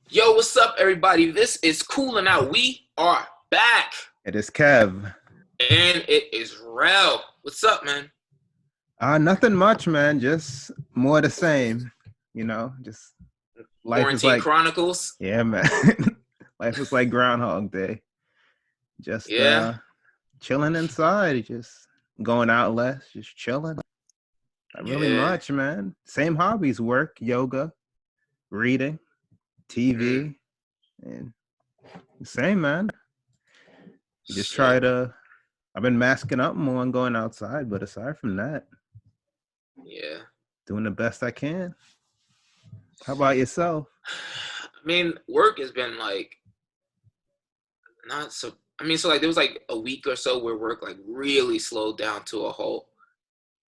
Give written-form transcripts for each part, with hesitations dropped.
Yo, what's up, everybody? This is Coolin' Out. We are back, It is Kev. and it is Rel. What's up, man? Nothing much, man. Just more the same. Just life is Quarantine like, Chronicles. yeah, man. Life is like Groundhog Day. Just Yeah, chilling inside, just going out less, just chilling. Not really yeah. much, man. Same hobbies: work, yoga, reading, Mm, TV, and same, man. You just try shit. to. I've been masking up more and going outside, but aside from that, Yeah. doing the best I can. How about yourself? I mean, work has been like not so. I mean, so like there was like a week or so where work like really slowed down to a halt,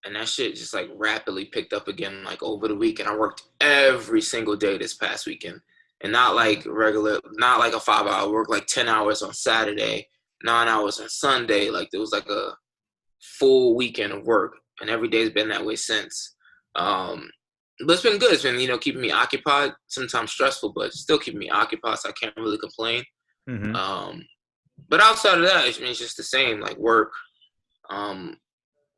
and that shit just like rapidly picked up again like over the week. And I worked every single day this past weekend, and not like regular, not like a 5 hour work, like 10 hours on Saturday, 9 hours on Sunday. Like there was like a full weekend of work, and every day's been that way since. But it's been good. It's been keeping me occupied. Sometimes stressful, but still keeping me occupied, so I can't really complain. Mm-hmm. Um, but outside of that, I mean, it's just the same, like work. Um,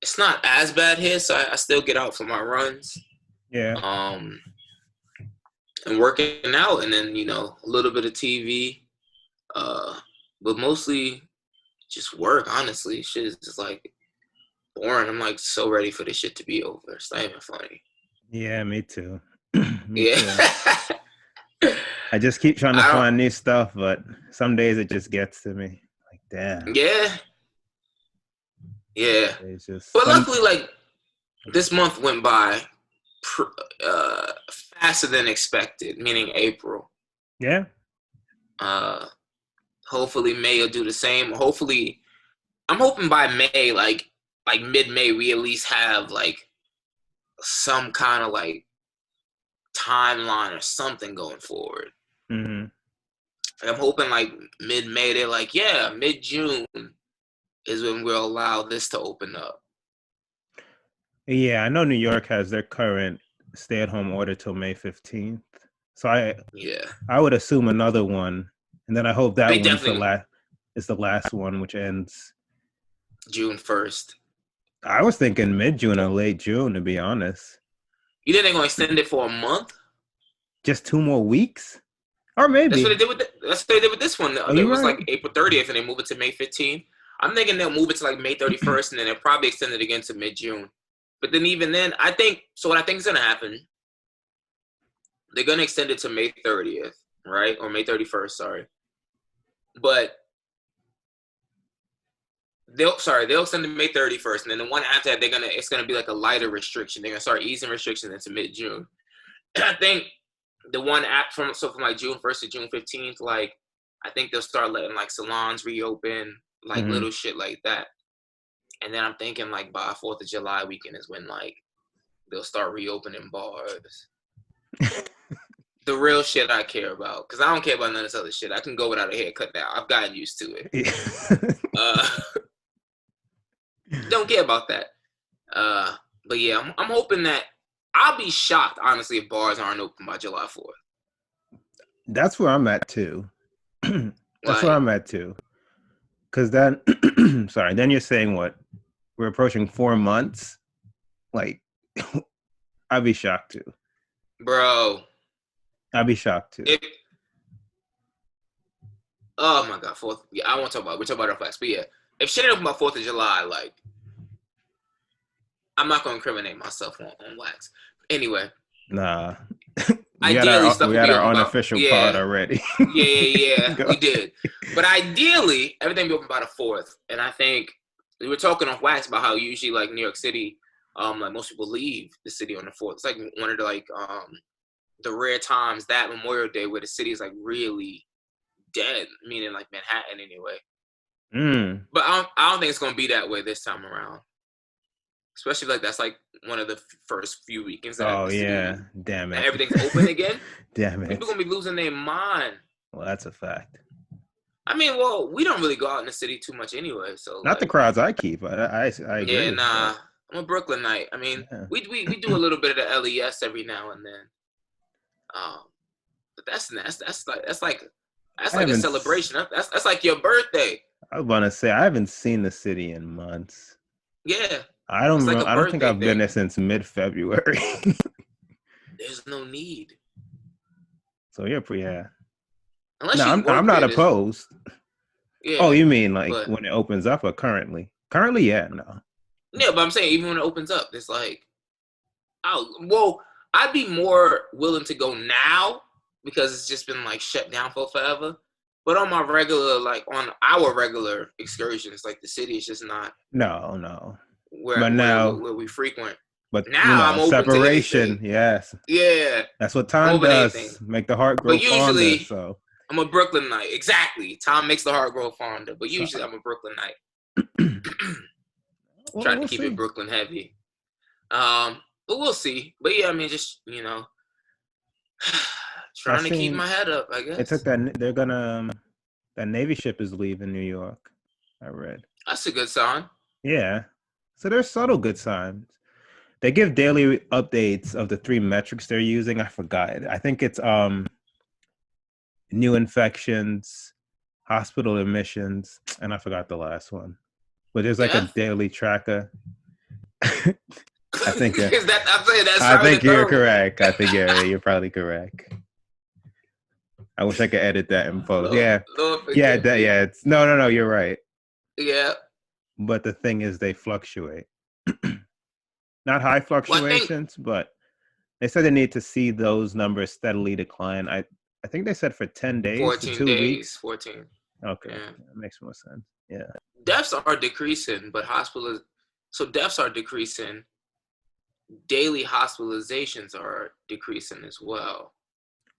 it's not as bad here, so I still get out for my runs. Yeah. Um, and working out, and then a little bit of TV. But mostly just work. Honestly, shit is just like boring. I'm like so ready for this shit to be over. It's not even funny. Yeah, me too. Me Yeah. too. I just keep trying to I find new stuff, but some days it just gets to me. Like, damn. don't. Yeah. Yeah. It's just But luckily, like this month went by faster than expected. Meaning April. yeah. Uh, hopefully May will do the same. Hopefully, I'm hoping by May, like mid-May, we at least have like some kind of like timeline or something going forward. Mm-hmm. Like, I'm hoping like mid-May, they're like, yeah, mid-June is when we'll allow this to open up. Yeah, I know New York has their current stay-at-home order till May 15th. So Yeah, I would assume another one, and then I hope that they one's definitely the last one, which ends. June 1st. I was thinking mid-June or late June, to be honest. You think they're gonna extend it for a month? Just 2 more weeks, or That's what maybe. they did with. That's what they did with this one. Are It you was right? like April 30th, and they moved it to May 15th. I'm thinking they'll move it to like May 31st, and then they'll probably extend it again to mid-June. But then even then, I think so. What I think is gonna happen, they're gonna extend it to May 30th, right, or May 31st. Sorry, but they'll extend it to May 31st, and then the one after that, it's gonna be like a lighter restriction. They're gonna start easing restrictions into mid-June. I think the one app from like June 1st to June 15th, like I think they'll start letting like salons reopen, like Mm-hmm. little shit like that. And then I'm thinking like by 4th of July weekend is when like they'll start reopening bars. The real shit I care about, because I don't care about none of this other shit. I can go without a haircut now. I've gotten used to it. Uh, don't care about that. But yeah, I'm hoping that I'll be shocked, honestly, if bars aren't open by July 4th. That's where I'm at too. That's where Like, I'm at too. Because then, sorry, then you're saying what? We're approaching 4 months. Like, I'd be shocked too. bro, I'd be shocked too. if oh my god, 4th. Yeah, I won't talk about it. We're talking about our facts. But yeah, if shit ain't open by 4th of July, like, I'm not going to incriminate myself on wax. Anyway, Nah, ideally, stuff we will had be our open by, unofficial pod yeah, already. yeah, Go we ahead. did. But ideally, everything be open by the 4th. And I think we were talking on wax about how usually, like, New York City, like, most people leave the city on the 4th. It's like one of the, like, the rare times that Memorial Day where the city is, like, really dead, meaning, like, Manhattan anyway. Mm. But I don't think it's going to be that way this time around. Especially like that's like one of the first few weekends that Oh the city yeah, damn and it. everything's open again. Damn People it. gonna be losing their mind. Well, that's a fact. I mean, well, we don't really go out in the city too much anyway, so Not the like, crowds I keep. I yeah, agree. nah. But I'm a Brooklynite. I mean, yeah. we do a little bit of the LES every now and then. Um, But that's I like a haven't. celebration. That's like your birthday. I want to say I haven't seen the city in months. Yeah, I it's don't. like a I don't think birthday I've been thing. there since mid-February. There's no need So you're pretty. Yeah. No, unless you I'm work not there. There's opposed. Oh, yeah, you mean like but when it opens up or currently? Currently, yeah, no. yeah, but I'm saying even when it opens up, it's like, oh, well, I'd be more willing to go now because it's just been like shut down for forever. But on my regular, like on our regular excursions, like the city is just not No, no. where But where now, where we frequent. but Now I'm open to separation, anything. yes. Yeah, That's what I'm time open to anything. does. Make the heart grow But fonder. usually So, I'm a Brooklyn night. Exactly. Tom makes the heart grow fonder. But so usually I'm a Brooklyn night. well, Try to we'll keep it see. Brooklyn heavy. But we'll see. But yeah, I mean, just I trying to keep seen my head up, I it took guess. that they're gonna that Navy ship is leaving New York. I read. That's a good sign. Yeah. So there's subtle good signs. They give daily updates of the three metrics they're using. I forgot. I think it's new infections, hospital admissions, and I forgot the last one. But there's like a Death? daily tracker. I think Is that I'm saying that's I probably think the you're third one. correct. I think you're probably correct. I wish I could edit that in post. Lord, Yeah. Lord Yeah, forgive me. yeah. It's no, you're right. Yeah. But the thing is they fluctuate. Not high Well, I think fluctuations, but they said they need to see those numbers steadily decline. I think they said for 10 days to 14 2 days. weeks. 14. Okay. Yeah. That makes more sense. Yeah. Deaths are decreasing, but deaths are decreasing. Daily hospitalizations are decreasing as well.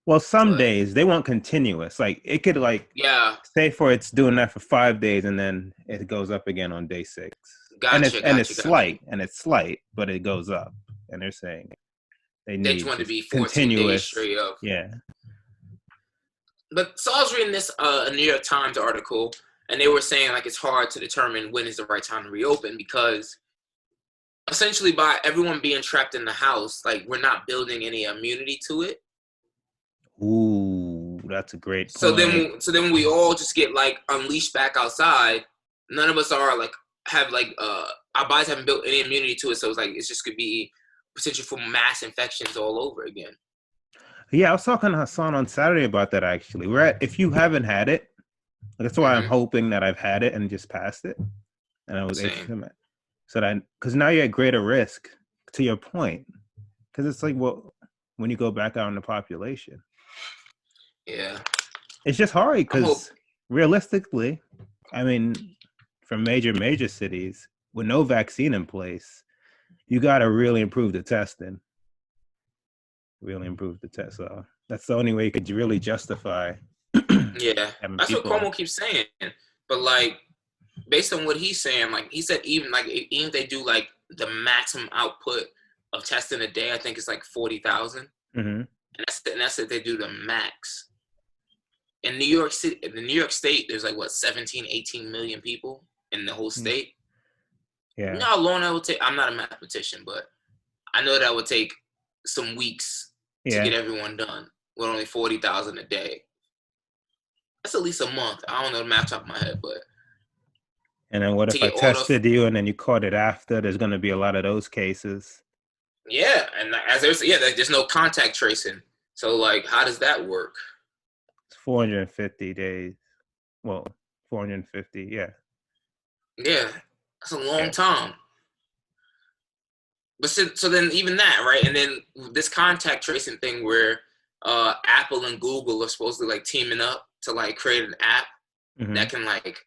Well, some But days they want continuous. Like it could like yeah, say for it's doing that for 5 days and then it goes up again on day 6. And gotcha, it's gotcha, gotcha. slight, but it goes up. And they're saying they They just need want to just be 14 days continuous. straight of. Yeah. But so I was reading this a New York Times article, and they were saying like it's hard to determine when is the right time to reopen because essentially by everyone being trapped in the house, like we're not building any immunity to it. Ooh, that's a great So point. then we all just get like unleashed back outside. None of us are like have like our bodies haven't built any immunity to it, so it's like it's just could be potential for mass infections all over again. Yeah, I was talking to Hassan on Saturday about that actually. If you haven't had it, that's why I'm Mm-hmm. hoping that I've had it and just passed it. And I was Same. asymptomatic. So that because now you're at greater risk to your point. Because it's like, well, when you go back out in the population, Yeah. it's just hard I'm hope. because realistically, I mean, from major cities with no vaccine in place, you got to really improve the testing. Really improve the test. So that's the only way you could really justify Yeah, having that's what people. Cuomo keeps saying. But like, based on what he's saying, like he said, even if they do like the maximum output of testing a day, I think it's like 40,000, Mm-hmm. and that's if they do the max. In New York City, in the New York State, there's like what 17, 18 million people in the whole state. You Yeah. know how long that would take? I'm not a mathematician, but I know that would take some weeks to Yeah. get everyone done with only 40,000 a day. That's at least a month. I don't know the math top of my head, but And then what to if I get all the tested you and then you caught it after? There's going to be a lot of those cases. yeah, and as there's there's no contact tracing. So like, how does that work? It's 450 days. Well, 450. Yeah. Yeah, that's a long Yeah. time. But so then even that, right? And then this contact tracing thing where Apple and Google are supposedly like teaming up to like create an app Mm-hmm. that can like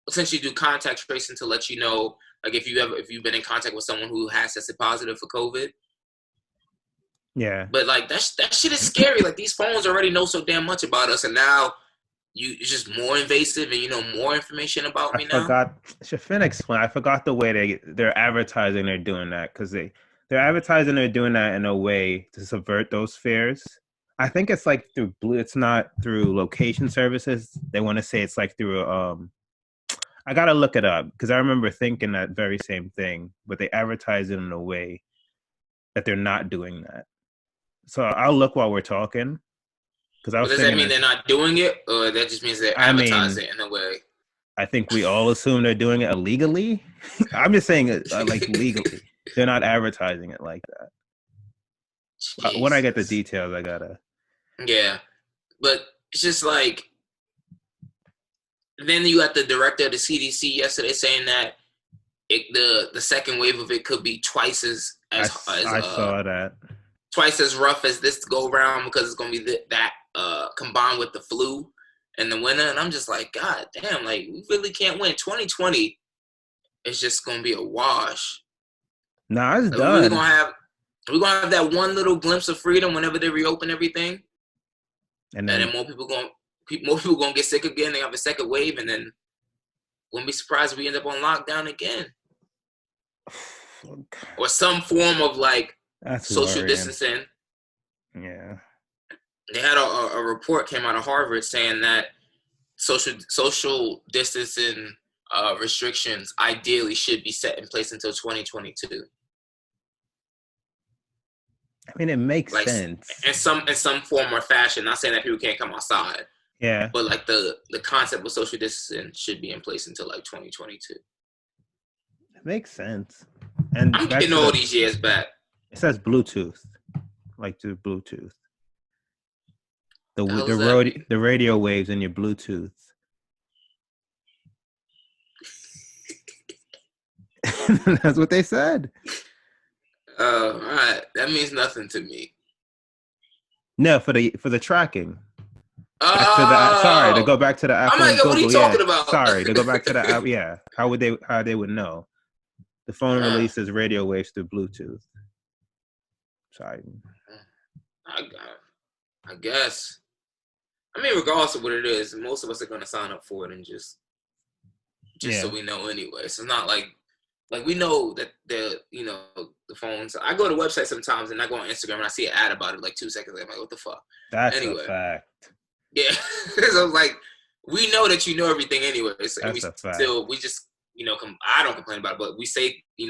essentially do contact tracing to let you know like if you've been in contact with someone who has tested positive for COVID. Yeah. But like that shit is scary. Like these phones already know so damn much about us, and now it's just more invasive, and you know more information about I me now. forgot. Shafin explained. I forgot the way they're advertising. They're doing that because they're advertising. They're doing that in a way to subvert those fears. I think it's like through blue. It's not through location services. They want to say it's like through. I gotta look it up because I remember thinking that very same thing, but they advertise it in a way that they're not doing that. So I'll look while we're talking. Because I But was does that thinking mean that. they're not doing it, or that just means they're I mean, advertising in a way? I think we all assume they're doing it illegally. I'm just saying it like legally. They're not advertising it like that. When I get the Jesus. details, I gotta. Yeah, but it's just like then you got the director of the CDC yesterday saying that the second wave of it could be twice I saw that. twice as rough as this go around because it's gonna be that combined with the flu and the winter. And I'm just like, God damn, like we really can't win. 2020 is just gonna be a wash. Nah, it's Like, we're really done. gonna have that one little glimpse of freedom whenever they reopen everything, And and then then more people gonna get sick again. They have a second wave, and then wouldn't be surprised if we end up on lockdown again or some form of like that's social worrying. distancing. Yeah. They had a report came out of Harvard saying that social distancing restrictions ideally should be set in place until 2022. I mean, it makes Like sense. in some form or fashion. Not saying that people can't come outside, Yeah. but like the concept of social distancing should be in place until like 2022. It makes sense. And I'm back getting to all the, these years back. it says Bluetooth, like to Bluetooth. The hell does that mean? The radio waves in your Bluetooth. That's what they said. All right, that means nothing to me. No, for the tracking. Back to the sorry to Oh, go back to the I'm Apple like, and what are you Google. Yeah, talking about? sorry to go back to the app. Yeah, how they would know? The phone uh, releases radio waves through Bluetooth. Sorry. I guess. I mean, regardless of what it is, most of us are gonna sign up for it and just so Yeah, we know anyway. So it's not like we know that the phones. I go to websites sometimes and I go on Instagram and I see an ad about it like 2 seconds later. I'm like, what the fuck? that's a Anyway, fact. yeah. So it's like we know that you know everything anyway. So, and That's a fact. we just I don't complain about it, but we say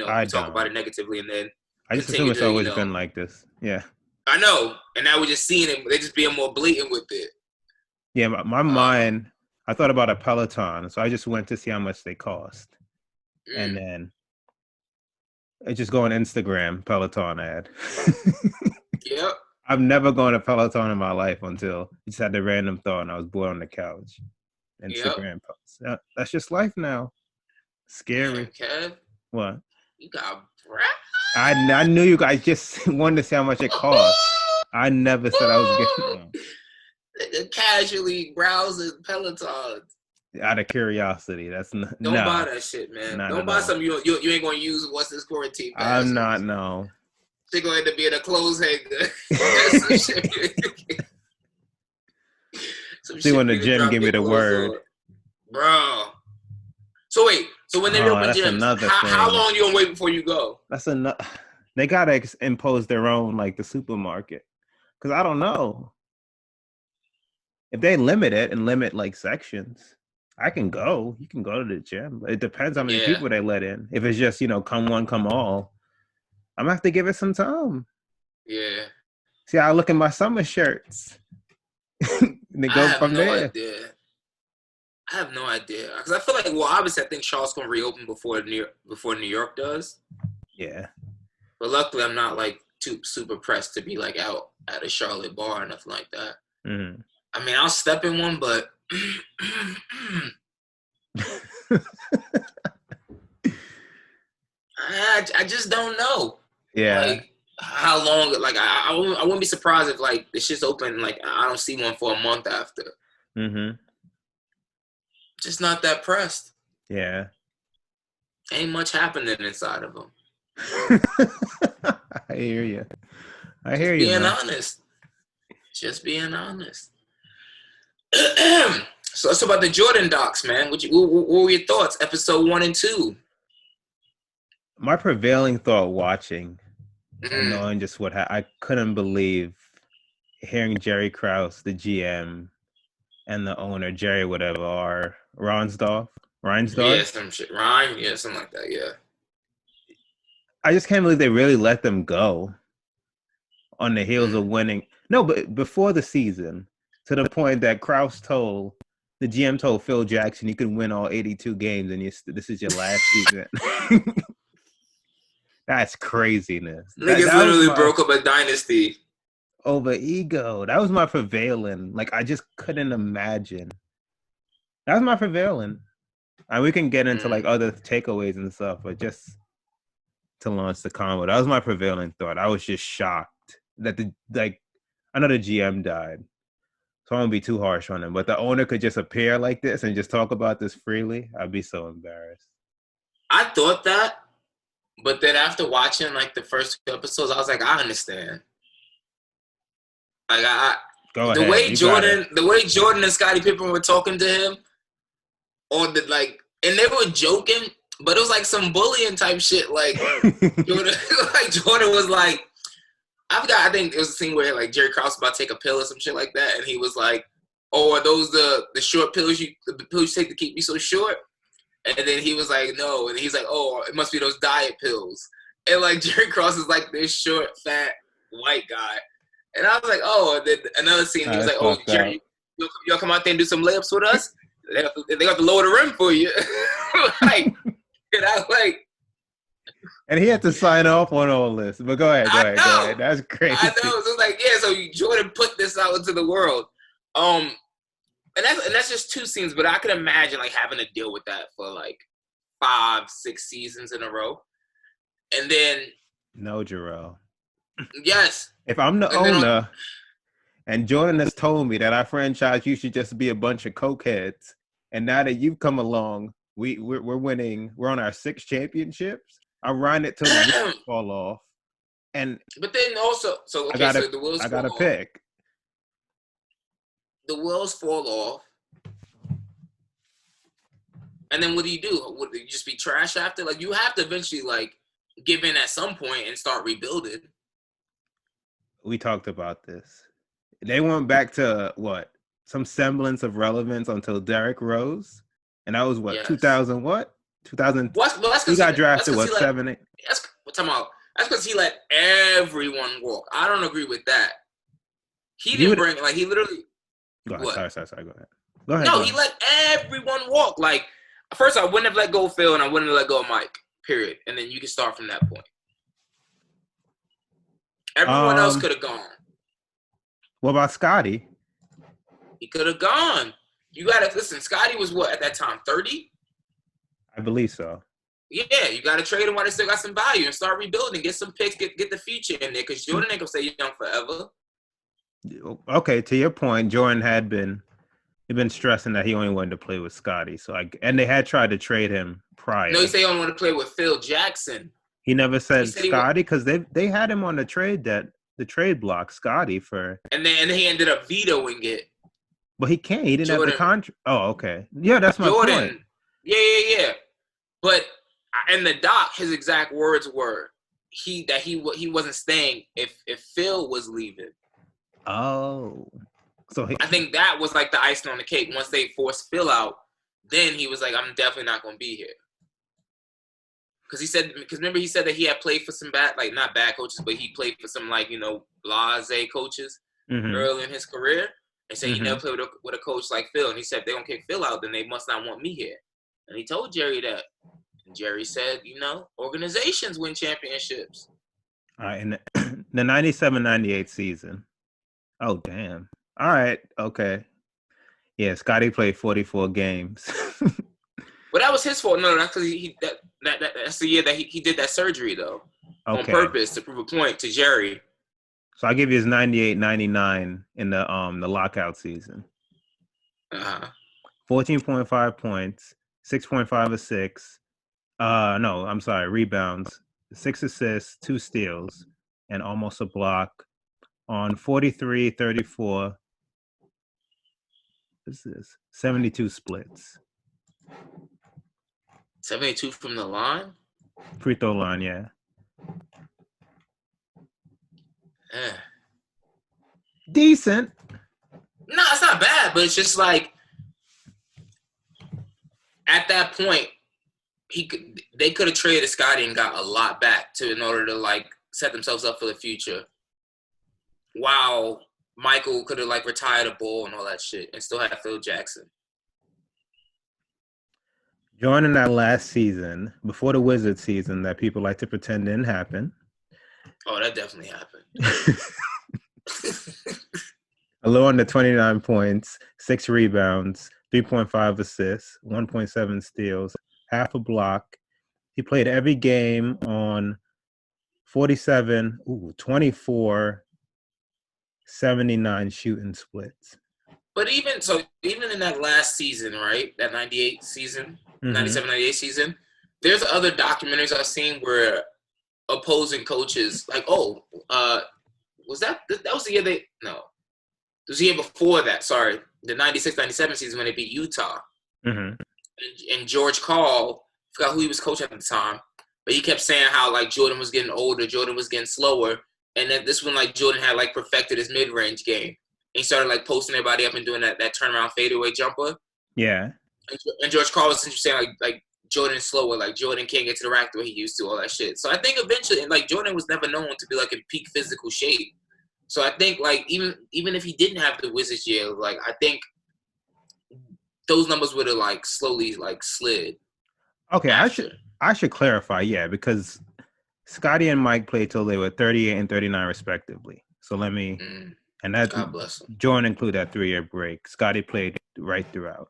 I we talk about don't. it negatively and then I just assume continue it's to always been like this. Yeah. I know, and now we're just seeing it. They're just being more blatant with it. Yeah, my Uh, mind. I thought about a Peloton, so I just went to see how much they cost, and mm, then I just go on Instagram Peloton ad. yep, I've never gone to Peloton in my life until I just had the random thought, and I was bored on the couch. yep. Instagram posts. That's just life now. Damn, Scary. Kev, What? you got breath. I knew you guys just wanted to see how much it cost. I never said I was getting Nigga casually browsing Peloton. out of curiosity. That's Don't buy no, that shit, man. not Don't at buy all. something you ain't gonna use once this quarantine I'm passes. not. No. They gonna end up being a clothes hanger. That's some shit. Some See shit when for the you to gym drop give me your the clothes word. on, bro. So wait, so when they Oh, reopen that's gyms, another how thing. long you gonna wait before you go? That's another. They gotta impose their own, like the supermarket, because I don't know if they limit it and limit like sections. I can go. You can go to the gym, but it depends how many Yeah, people they let in. If it's just come one, come all, I'm gonna have to give it some time. yeah. See, I look at my summer shirts and they I go have from no there. idea. I have no idea because I feel like, well, obviously, I think Charlotte's gonna reopen before New York does. Yeah. But luckily, I'm not like too super pressed to be like out at a Charlotte bar or nothing like that. Mm-hmm. I mean, I'll step in one, but I just don't know. Yeah. Like how long? Like I wouldn't be surprised if like the shit's open. Like I don't see one for a month after. Mm-hmm. Just not that pressed. Yeah. Ain't much happening inside of them. I hear you. I hear Just you, being man. honest. Just being honest. So it's about the Jordan docs, man. What were your thoughts? Episode 1 and 2. My prevailing thought watching and Mm, knowing just what I couldn't believe hearing Jerry Krause, the GM, and the owner, Jerry whatever, are yeah, Reinsdorf. some shit. Rhyme? Yeah, something like that. Yeah. I just can't believe they really let them go on the heels Mm, of winning. No, but before the season, to the point that the GM told Phil Jackson you can win all 82 games and this is your last season. That's craziness. Niggas literally broke up a dynasty. Over ego. That was my prevailing. Like, I just couldn't imagine. That was my prevailing. And we can get into like other takeaways and stuff, but just to launch the convo, that was my prevailing thought. I was just shocked that I know the GM died, so I won't be too harsh on him. But the owner could just appear like this and just talk about this freely. I'd be so embarrassed. I thought that, but then after watching like the first few episodes, I was like, I understand. Like the way Jordan and Scottie Pippen were talking to him, and they were joking, but it was like some bullying type shit. Like Jordan was like, I think it was a scene where like Jerry Krause was about to take a pill or some shit like that, and he was like, "Oh, are those the short pills the pills you take to keep me so short?" And then he was like, "No," and he's like, "Oh, it must be those diet pills." And like Jerry Krause is like this short, fat, white guy. And I was like, oh, and then another scene, he was like, oh, Jerry, you'll come out there and do some layups with us? They got to lower the rim for you. And I was like. And he had to sign off on all this. But go ahead. That's crazy. I know. So like, yeah, so Jordan put this out into the world. And that's just 2 scenes, but I can imagine like having to deal with that for like 5-6 seasons in a row. And then. No, Jarrell. Yes. If I'm the owner and Jordan has told me that our franchise you should just be a bunch of cokeheads, and now that you've come along, we're winning. We're on our 6 championships. I'm riding it till the wheels fall off. But then also, so the wheels fall off. I gotta pick. The wheels fall off, and then what do you do? Would you just be trash after? Like you have to eventually like give in at some point and start rebuilding. We talked about this. They went back to what? Some semblance of relevance until Derrick Rose. And that was what? Yes. 2000 what? 2000. He got drafted, 7, 8? That's because he let everyone walk. I don't agree with that. He didn't bring, like, he literally. Go ahead. Sorry. Go ahead. No, he let everyone walk. Like, first, I wouldn't have let go of Phil and I wouldn't have let go of Mike, period. And then you can start from that point. Everyone else could have gone. What about Scottie? He could have gone. You got to listen. Scottie was what at that time? 30? I believe so. Yeah, you got to trade him while they still got some value and start rebuilding. Get some picks. Get the future in there because Jordan ain't gonna stay young forever. Okay, to your point, Jordan had been stressing that he only wanted to play with Scottie. And they had tried to trade him prior. No, he said he only wanted to play with Phil Jackson. He never said Scottie because they had him on the trade block, Scottie for. And then he ended up vetoing it. But he can't. He didn't have the contract. Oh, okay. Yeah, that's my point. Yeah. But in the doc, his exact words were he wasn't staying if Phil was leaving. Oh, so I think that was like the icing on the cake. Once they forced Phil out, then he was like, "I'm definitely not going to be here." Because remember he said that he had played for some not bad coaches, but he played for some blasé coaches early in his career. And said he never played with a coach like Phil. And he said if they don't kick Phil out, then they must not want me here. And he told Jerry that. And Jerry said, organizations win championships. All right, in the 97-98 season. Oh, damn. All right, okay. Yeah, Scottie played 44 games. But that was his fault. No, that's because that's the year that he did that surgery, though. Okay. On purpose to prove a point to Jerry. So I'll give you his 98-99 in the lockout season. 14.5 points, 6.5 assists. No, I'm sorry, rebounds, 6 assists, 2 steals, and almost a block on 43, 34. What is this? 72 splits. 72 from the line? Free throw line, yeah. Decent. No, it's not bad, but it's just like at that point, they could have traded Scottie and got a lot back in order to set themselves up for the future. While Michael could have like retired a Bull and all that shit, and still had Phil Jackson. Joining that last season, before the Wizards season that people like to pretend didn't happen. Oh, that definitely happened. A low under 29 points, 6 rebounds, 3.5 assists, 1.7 steals, half a block. He played every game on 24, 79 shooting splits. But even in that last season, right? That 98 season, 97, 98 season, there's other documentaries I've seen where opposing coaches, like, was that was the year it was the year before that, sorry. The 96, 97 season when they beat Utah. Mm-hmm. And George Karl, forgot who he was coaching at the time, but he kept saying how, like, Jordan was getting older, Jordan was getting slower, and then this one, like, Jordan had, like, perfected his mid-range game. And he started, like, posting everybody up and doing that turnaround fadeaway jumper. Yeah. And George Karl was saying, like Jordan is slower, like Jordan can't get to the rack the way he used to, all that shit. So I think eventually, and like Jordan was never known to be like in peak physical shape. So I think like even if he didn't have the Wizards year, like I think those numbers would have like slowly like slid. Okay, I should clarify, yeah, because Scottie and Mike played till they were 38 and 39 respectively. So let me and that God bless him. Jordan include that 3-year break. Scottie played right throughout.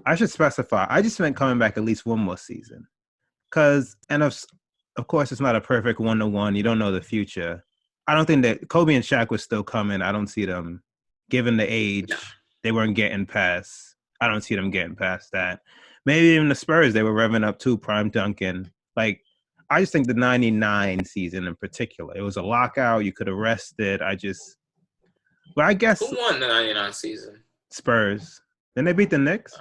I should specify. I just meant coming back at least one more season, of course it's not a perfect 1-to-1. You don't know the future. I don't think that Kobe and Shaq was still coming. I don't see them, given the age, they weren't getting past. I don't see them getting past that. Maybe even the Spurs, they were revving up too. Prime Duncan. Like, I just think the 99 season in particular, it was a lockout. You could have rested. But I guess who won the 99 season? Spurs. Then they beat the Knicks.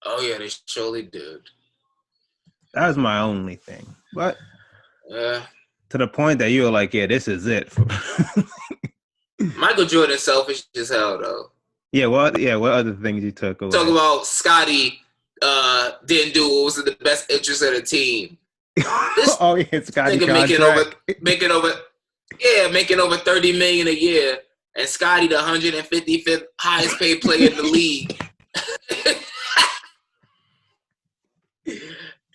Oh yeah, they surely did. That was my only thing. But yeah, to the point that you were like, yeah, this is it. Michael Jordan selfish as hell though. Yeah, what other things you took away? Talk about Scottie didn't do what was in the best interest of the team. Oh yeah, Scottie making over $30 million a year, and Scottie the 155th highest paid player in the league.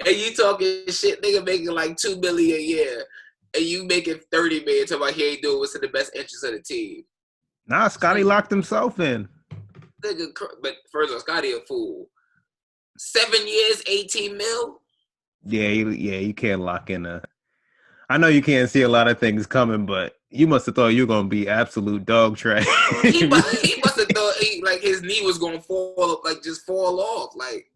And you talking shit, nigga making like $2 million a year, and you making $30 million. Talking about he ain't doing what's in the best interest of the team. Nah, Scottie locked himself in. Nigga, but first of all, Scottie a fool. 7 years, 18 mil. Yeah, you can't lock in a. I know you can't see a lot of things coming, but you must have thought you were gonna be absolute dog trash. he must have thought like his knee was gonna fall off. Like,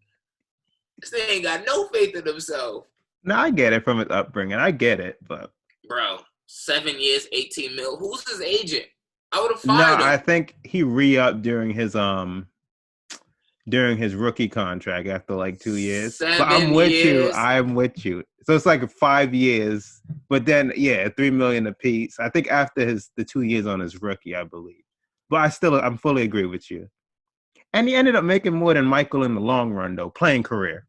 this thing ain't got no faith in himself. No, I get it from his upbringing. I get it, but bro, 7 years, 18 mil. Who's his agent? I would have fired him. No, I think he re-upped during his rookie contract after like 2 years. But I'm with you. So it's like 5 years, but then $3 million a piece. I think after the 2 years on his rookie, I believe. But I'm fully agree with you. And he ended up making more than Michael in the long run, though. Playing salary.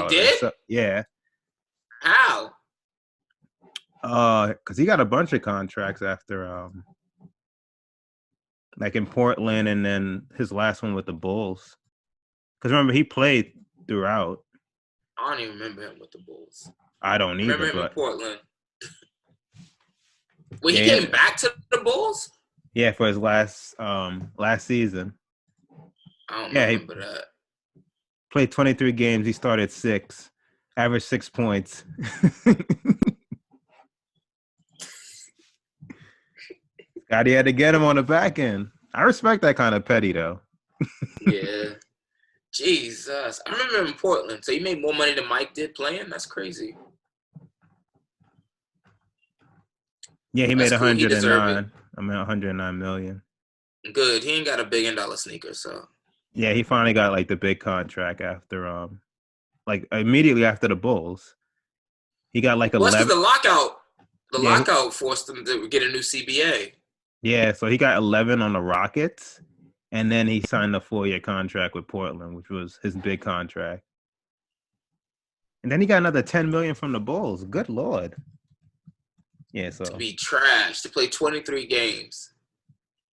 He did? So, yeah. How? Because he got a bunch of contracts after, like in Portland, and then his last one with the Bulls. Because remember, he played throughout. I don't even remember him with the Bulls. I don't either. Remember him in Portland. He came back to the Bulls? Yeah, for his last season. I don't remember that. Played 23 games. He started 6. Averaged 6 points. Scottie had to get him on the back end. I respect that kind of petty, though. Yeah. Jesus. I remember him in Portland. So he made more money than Mike did playing? That's crazy. Yeah, he made 109. I mean, 109 million. Good. He ain't got a $1 billion sneaker, so. Yeah, he finally got like the big contract after, like immediately after the Bulls. He got like 11. The lockout. The lockout forced him to get a new CBA. Yeah, so he got 11 on the Rockets, and then he signed a 4-year contract with Portland, which was his big contract. And then he got another 10 million from the Bulls. Good Lord. Yeah, so to be trash, to play 23 games.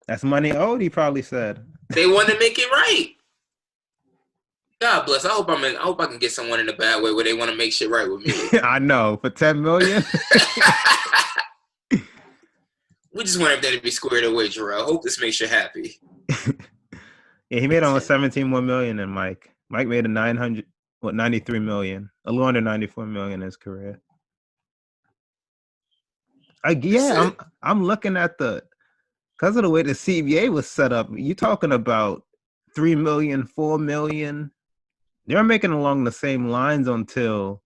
That's money owed, he probably said. They want to make it right. God bless. I hope I can get someone in a bad way where they want to make shit right with me. I know. For $10 million? We just want everything to be squared away, Jarrell. Hope this makes you happy. Yeah, he made almost 17 more million than Mike. Mike made 93 million, a little under 94 million in his career. I'm looking at because of the way the CBA was set up. You talking about 3 million, 4 million? They're making along the same lines until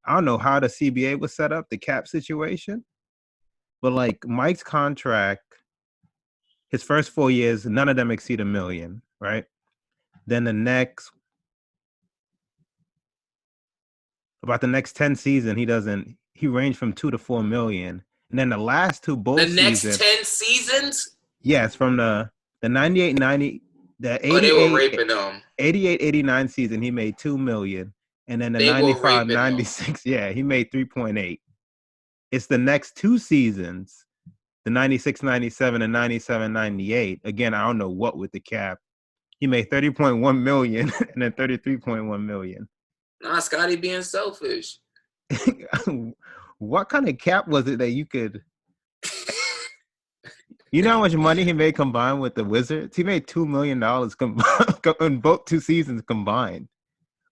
I don't know how the CBA was set up, the cap situation. But like Mike's contract, his first 4 years, none of them exceed $1 million, right? Then the next 10 seasons, he ranged from 2 to 4 million. And then the last two bowl seasons. The next 10 seasons? Yes, from the 98, 90, the 88, they were raping them. 88, 89 season, he made 2 million. And then the 95, 96, yeah, he made 3.8. It's the next two seasons, the 96, 97, and 97, 98. Again, I don't know what with the cap. He made 30.1 million and then 33.1 million. Nah, Scotty being selfish. What kind of cap was it that you could? You know how much money he made combined with the Wizards? He made $2 million in both 2 seasons combined.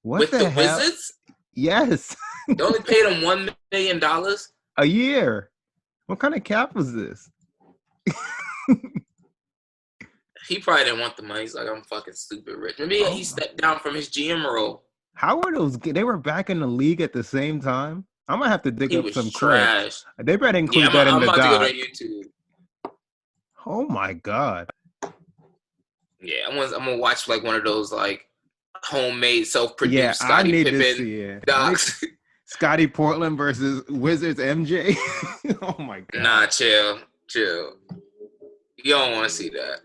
What with the hell? Wizards? Yes. They only paid him $1 million a year. What kind of cap was this? He probably didn't want the money. He's like, I'm fucking stupid rich. Maybe he stepped down from his GM role. How were those? They were back in the league at the same time. I'm gonna have to dig up some trash. clips. They better include that in the doc. I'm about to go to YouTube. Oh my god. Yeah, I'm gonna watch like one of those like homemade self-produced Scottie Pippen docs. Scottie Portland versus Wizards MJ. Oh my god. Nah, chill. You don't want to see that.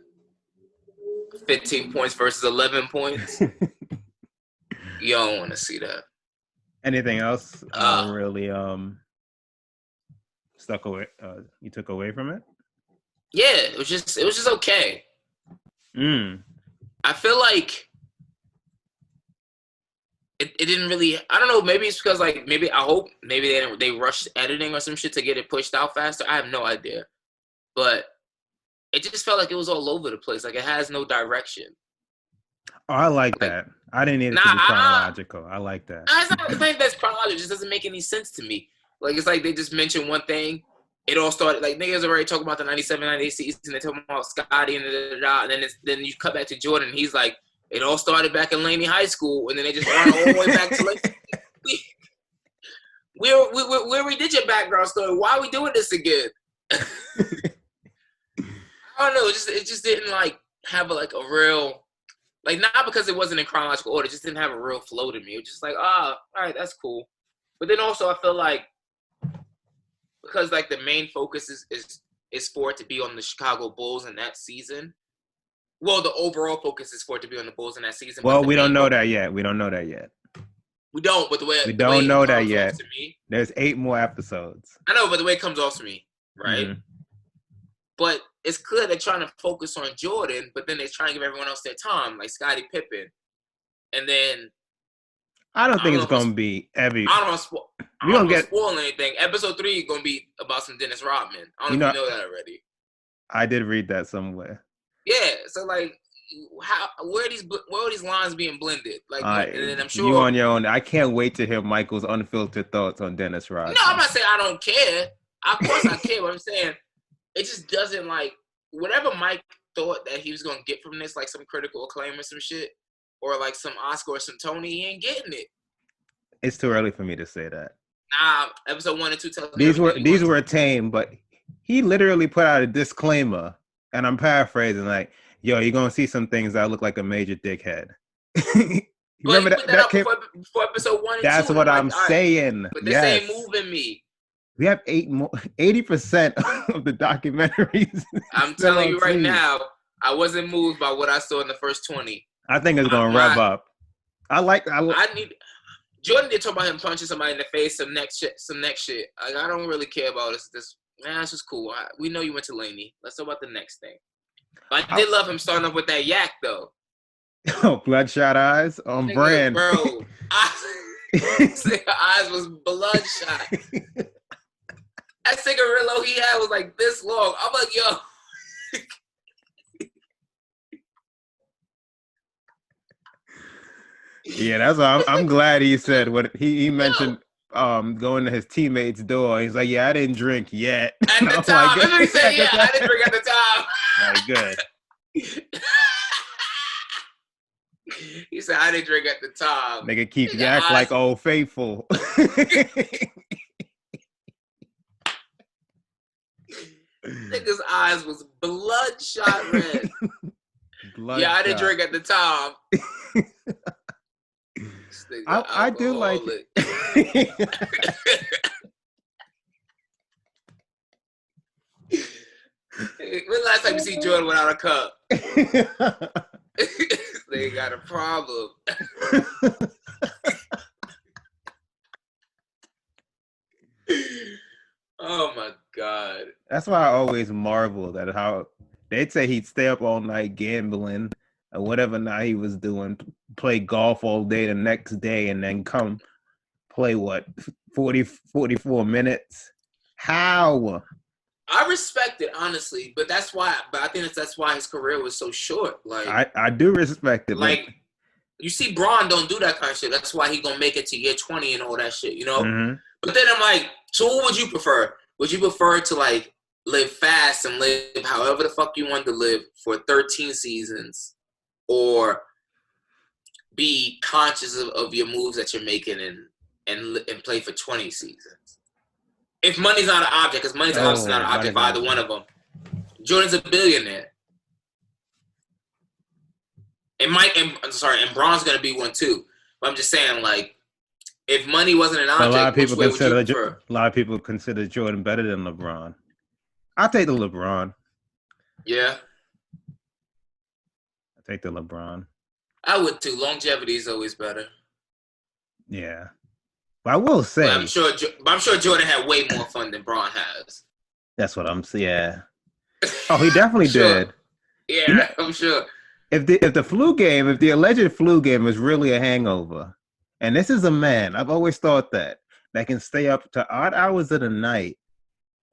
15 points versus 11 points. You don't want to see that. Anything else really stuck away? You took away from it? Yeah, it was just okay. I feel like it didn't really. I don't know. Maybe it's because like I hope they rushed editing or some shit to get it pushed out faster. I have no idea, but it just felt like it was all over the place. Like it has no direction. Oh, I like that. I didn't need it to be chronological. I like that. I think that's chronological. It just doesn't make any sense to me. Like it's like they just mentioned one thing. It all started like niggas already talking about the 97, 98 season. They're talking about Scotty and and then you cut back to Jordan. And he's like, it all started back in Laney High School, and then they just run all the way back to like we redid your background story. Why are we doing this again? I don't know. It just didn't like have a real like not because it wasn't in chronological order. It just didn't have a real flow to me. It was just like all right, that's cool. But then also I feel like because like the main focus is for it to be on the Chicago Bulls in that season. Well, the overall focus is for it to be on the Bulls in that season. Well, we don't know that yet. We don't know that yet. We don't, but the way we don't know that yet. There's 8 more episodes. I know, but the way it comes off to me, right? Mm-hmm. But it's clear they're trying to focus on Jordan, but then they're trying to give everyone else their time, like Scottie Pippen. And then I don't think it's gonna be every. I don't want to spoil anything. Episode 3 is gonna be about some Dennis Rodman. I don't know if you know that already. I did read that somewhere. Yeah, so like, where are these lines being blended? Like, and then I'm sure you on your own. I can't wait to hear Michael's unfiltered thoughts on Dennis Rodman. No, I'm not saying I don't care. Of course I care. But I'm saying it just doesn't like whatever Mike thought that he was gonna get from this, like some critical acclaim or some shit, or like some Oscar or some Tony. He ain't getting it. It's too early for me to say that. Nah, episode 1 and 2 tells me these were tame, but he literally put out a disclaimer. And I'm paraphrasing, like, yo, you're going to see some things that look like a major dickhead. Remember that came before episode 1 and 2? That's what I'm saying. But this ain't moving me. We have 80% of the documentaries. I'm telling you right now, I wasn't moved by what I saw in the first 20. I think it's going to rev up. Jordan did talk about him punching somebody in the face, some next shit. Like, I don't really care about this. Nah, it's just cool. We know you went to Laney. Let's talk about the next thing. But I did love him starting off with that yak though. Oh, bloodshot eyes on Nigga, brand. bro, eyes was bloodshot. That cigarillo he had was like this long. I'm like, yo. Yeah, that's why I'm glad he said what he mentioned. Yo. Going to his teammate's door. He's like, "Yeah, I didn't drink yet." At the I'm time, like, that's what he said. Yeah, I didn't drink at the time. Like, good. He said I didn't drink at the time. Nigga keep yak like Old Faithful. Nigga's eyes was bloodshot red. Yeah, I didn't drink at the time. I do like it. When last time you see Jordan without a cup? They got a problem. Oh my God. That's why I always marvel at how they'd say he'd stay up all night gambling or whatever night he was doing, play golf all day the next day, and then come play 44 minutes. How? I respect it honestly, but that's why. But I think that's why his career was so short. Like I do respect it. Like you see, Braun don't do that kind of shit. That's why he gonna make it to year 20 and all that shit, you know. Mm-hmm. But then I'm like, so what would you prefer? Would you prefer to like live fast and live however the fuck you want to live for 13 seasons, or be conscious of your moves that you're making and play for 20 seasons? If money's not an object, because money's obviously not an object for either one of them. Jordan's a billionaire. And Braun's gonna be one too. But I'm just saying, like, if money wasn't an object, a lot of people consider Jordan better than LeBron. I'll take the LeBron. Yeah. I'll take the LeBron. I would too. Longevity is always better. Yeah. But I will say, I'm sure Jordan had way more fun than Braun has. That's what I'm saying. Yeah. Oh, he definitely did. Yeah, I'm sure. If the alleged flu game is really a hangover, and this is a man, I've always thought that can stay up to odd hours of the night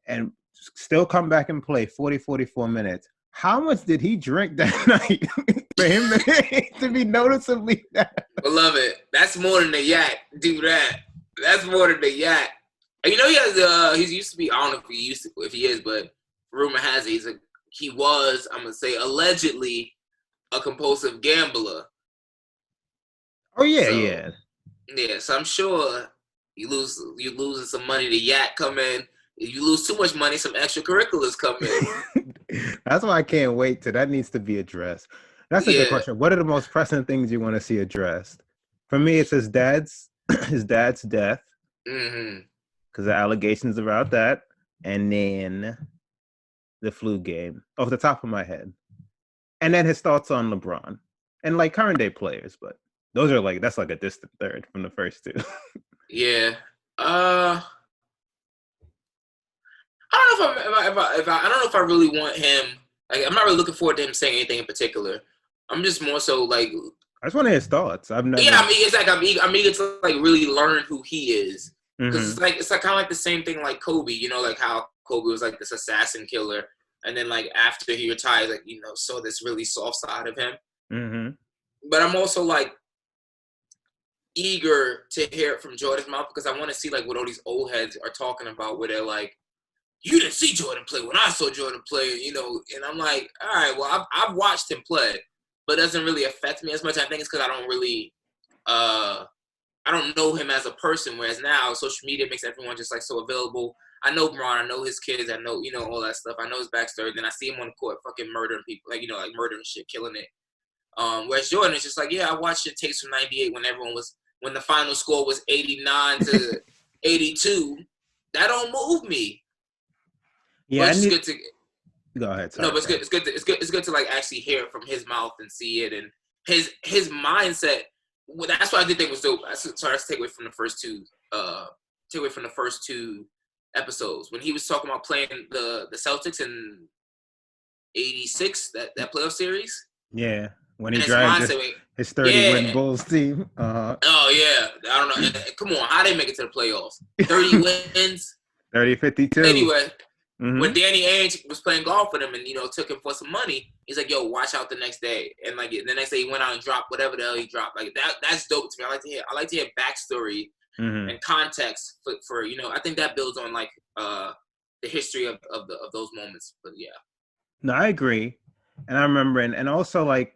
and still come back and play 44 minutes. How much did he drink that night for him to be noticeably that? Beloved, that's more than the yak. Do that. That's more than the yak. And you know he's used to be. I don't know if he is, but rumor has it he was. I'm gonna say allegedly a compulsive gambler. Oh yeah. Yeah, so I'm sure you losing some money. The yak come in. If you lose too much money, some extracurriculars come in. That's why I can't wait till that needs to be addressed. That's a good question. What are the most pressing things you want to see addressed? For me, it's his dad's death. Mm-hmm. Because the allegations about that, and then the flu game off the top of my head, and then his thoughts on LeBron and like current day players. But those are that's like a distant third from the first two. Yeah. I don't know I don't know if I really want him. Like, I'm not really looking forward to him saying anything in particular. I'm just more so like. I just want to hear his thoughts. I've never. Yeah, I mean, it's like I'm eager to like really learn who he is, because Mm-hmm. it's like kind of like the same thing like Kobe. You know, like how Kobe was like this assassin killer, and then like after he retired, like saw this really soft side of him. Mm-hmm. But I'm also like eager to hear it from Jordan's mouth, because I want to see like what all these old heads are talking about, where they're like, "You didn't see Jordan play when I saw Jordan play," and I'm like, all right, well, I've watched him play, but it doesn't really affect me as much. I think it's because I don't really, I don't know him as a person, whereas now social media makes everyone just like so available. I know Braun, I know his kids, I know, all that stuff. I know his backstory. Then I see him on the court fucking murdering people, like, like murdering shit, killing it. Whereas Jordan is just like, yeah, I watched it tapes from 98 when the final score was 89 to 82. That don't move me. Yeah, it's good to go ahead. Sorry, no, but it's good to like actually hear it from his mouth and see it, and his mindset. Well, that's what I did think was dope. Sorry, let's take away from the first two episodes when he was talking about playing the Celtics and '86, that playoff series. Yeah, when he And his drives mindset, his 30-win yeah. Bulls team. Oh yeah, I don't know. Come on, how they make it to the playoffs? 30 wins. 30-52. Anyway, when Mm-hmm. Danny Ainge was playing golf with him and took him for some money, he's like, "Yo, watch out the next day." And like the next day, he went out and dropped whatever the hell he dropped. Like that's dope to me. I like to hear backstory Mm-hmm. and context for I think that builds on like the history of those moments. But yeah. No, I agree, and I remember, and also like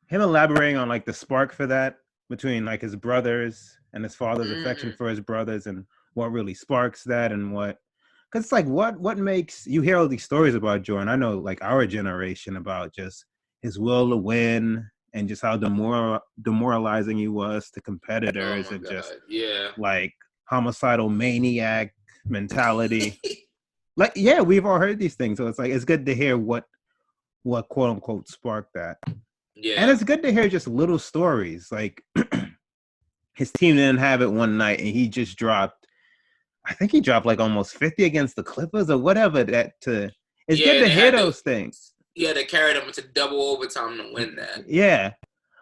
him elaborating on like the spark for that between like his brothers and his father's affection Mm-hmm. for his brothers, and what really sparks that, and what, because it's like what makes you hear all these stories about Jordan. I know like our generation about just his will to win and just how demoralizing he was to Oh competitors my and just God, yeah. like homicidal maniac mentality. Like, yeah, we've all heard these things, so it's like it's good to hear what quote unquote sparked that. And Yeah. it's good to hear just little stories. Like his team didn't have it one night and he just dropped, I think he dropped like almost 50 against the Clippers or whatever. It's Yeah, good and to hear those things. they carried him into double overtime to win that. Yeah.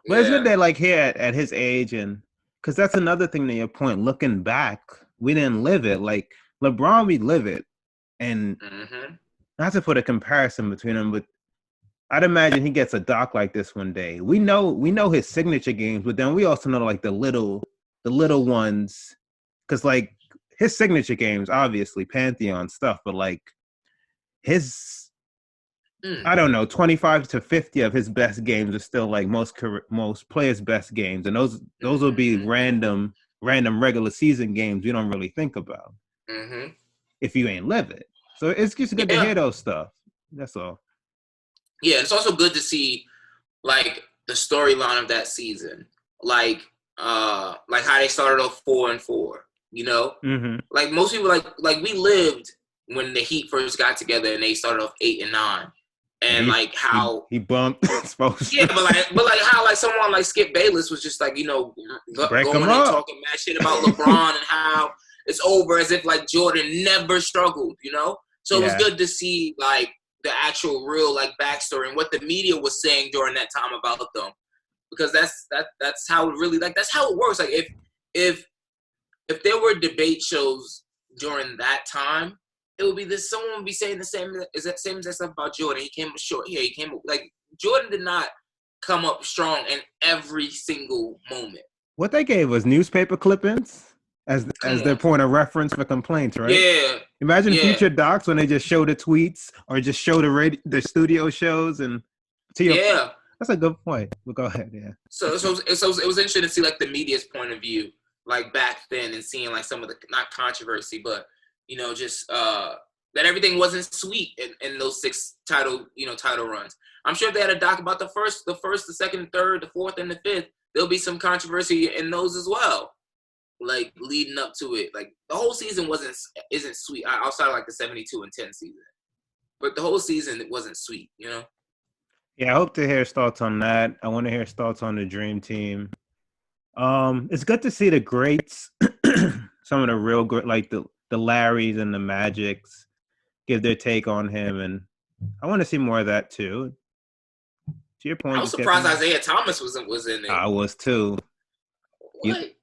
But it's good Yeah. that like here at his age, and because that's another thing to your point, looking back, we didn't live it. Like LeBron, we live it. And Mm-hmm. not to put a comparison between them, but I'd imagine he gets a doc like this one day. We know his signature games, but then we also know like the little ones, because like his signature games, obviously Pantheon stuff, but like his, I don't know, 25 to 50 of his best games are still like most players' best games, and those will be Mm-hmm. random regular season games we don't really think about Mm-hmm. if you ain't live it. So it's just good to Yeah. hear those stuff. That's all. Yeah, it's also good to see like the storyline of that season. Like how they started off 4-4, Mm-hmm. Like most people like we lived when the Heat first got together and they started off 8-9. And And like how he bumped supposed yeah, to but like how like someone like Skip Bayless was just like, break him going and up. talking mad shit about LeBron and how it's over as if like Jordan never struggled. So it was Yeah. good to see like the actual real like backstory and what the media was saying during that time about them. Because that's how it really like that's how it works. Like if there were debate shows during that time, it would be this. Someone would be saying the same exact stuff about Jordan. He came up short here. He came up like Jordan did not come up strong in every single moment. What they gave was newspaper clippings as Come their on. point of reference for complaints, right? Yeah. Imagine Yeah. future docs when they just show the tweets or just show the studio shows and to your. Yeah. That's a good point. But go ahead, yeah. So it was interesting to see like the media's point of view, like back then, and seeing like some of the not controversy, but just that everything wasn't sweet in those 6 title runs. I'm sure if they had a doc about the first, the second, the third, the fourth, and the fifth, there'll be some controversy in those as well. Like leading up to it, like the whole season isn't sweet outside of like the 72-10 season, but the whole season it wasn't sweet. Yeah, I hope to hear his thoughts on that. I want to hear his thoughts on the Dream Team. It's good to see the greats, some of the real great, like the Larrys and the Magics, give their take on him, and I want to see more of that too. To your point, I was surprised Isaiah Thomas was in there. I was too. What?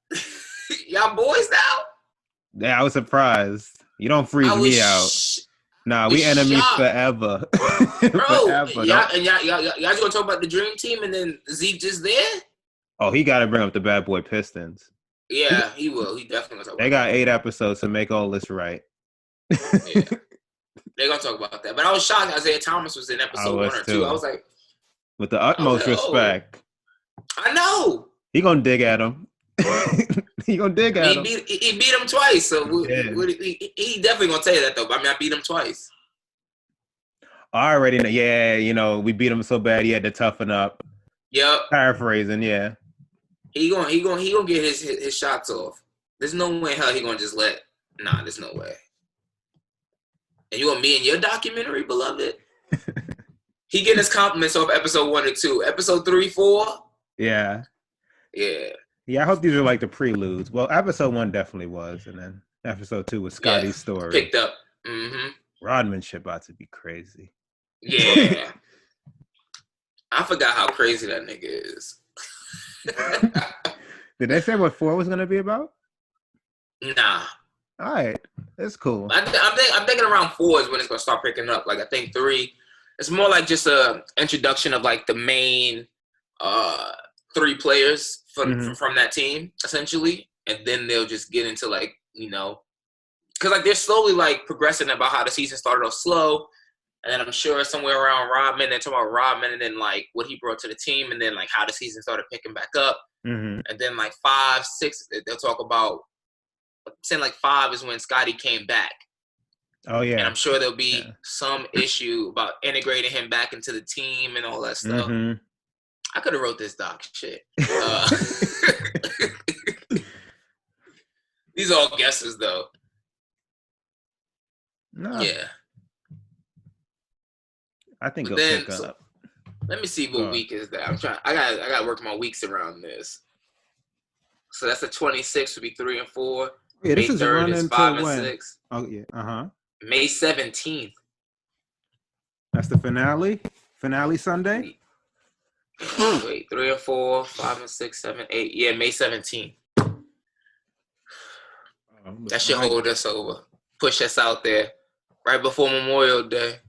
Y'all boys now? Yeah, I was surprised. You don't freeze me out. Nah, we enemies shocked. forever. Bro, forever. y'all just gonna talk about the Dream Team and then Zeke just there? Oh, he got to bring up the Bad Boy Pistons. Yeah, he will. He definitely gonna talk about They got 8 episodes to make all this right. Yeah. They're gonna talk about that. But I was shocked Isaiah Thomas was in episode 1 or 2. I was like, with the utmost respect. I know. He gonna dig at him. He gonna dig at him. He beat him twice, so he definitely gonna tell you that though. I mean, I beat him twice. I already know. Yeah, we beat him so bad he had to toughen up. Yep. Paraphrasing, yeah. He gonna get his shots off. There's no way hell he gonna just let. Nah, there's no way. And you want me in your documentary, beloved? He getting his compliments off episode 1 or 2. Episode 3, 4. Yeah. Yeah. Yeah, I hope these are like the preludes. Well, episode 1 definitely was, and then episode 2 was Scotty's story. Picked up. Mm-hmm. Rodmanship about to be crazy. Yeah. I forgot how crazy that nigga is. Did they say what 4 was gonna be about? Nah. All right, that's cool. I'm thinking around 4 is when it's gonna start picking up. Like I think 3, it's more like just a introduction of like the main 3 players from that team essentially, and then they'll just get into like because like they're slowly like progressing about how the season started off slow, and then I'm sure somewhere around Rodman, they're talking about Rodman, and then like what he brought to the team, and then like how the season started picking back up, and then like 5, 6, they'll talk about. I'm saying like 5 is when Scotty came back. Oh yeah, and I'm sure there'll be some issue about integrating him back into the team and all that stuff. I could have wrote this doc shit. These are all guesses though. No. Yeah. I think it'll pick up. Let me see what week is that. I gotta work my weeks around this. So that's the 26th would be 3 and 4. Yeah, May 3rd is 5 and when? 6. Oh yeah, May 17th. That's the finale. Finale Sunday. Wait, 3 and 4, 5 and 6, 7, 8. Yeah, May 17th. That should hold us over. Push us out there right before Memorial Day.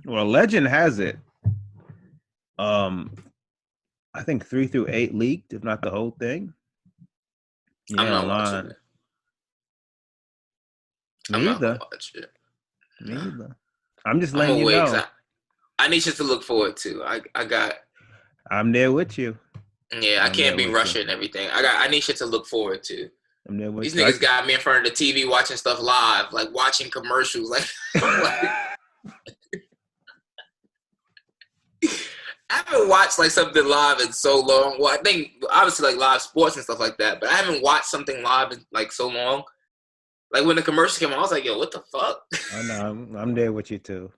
Well, legend has it. I think 3 through 8 leaked, if not the whole thing. Yeah, I'm not watching it. I'm not gonna watch it. Me either. I'm just letting you know. I need you to look forward to. I'm there with you. Yeah, I can't be rushing everything. I need shit to look forward to. I'm there with These niggas got me in front of the TV watching stuff live, like watching commercials. Like I haven't watched like something live in so long. Well, I think obviously like live sports and stuff like that, but I haven't watched something live in like so long. Like when the commercial came on, I was like, yo, what the fuck? I know, I'm there with you too.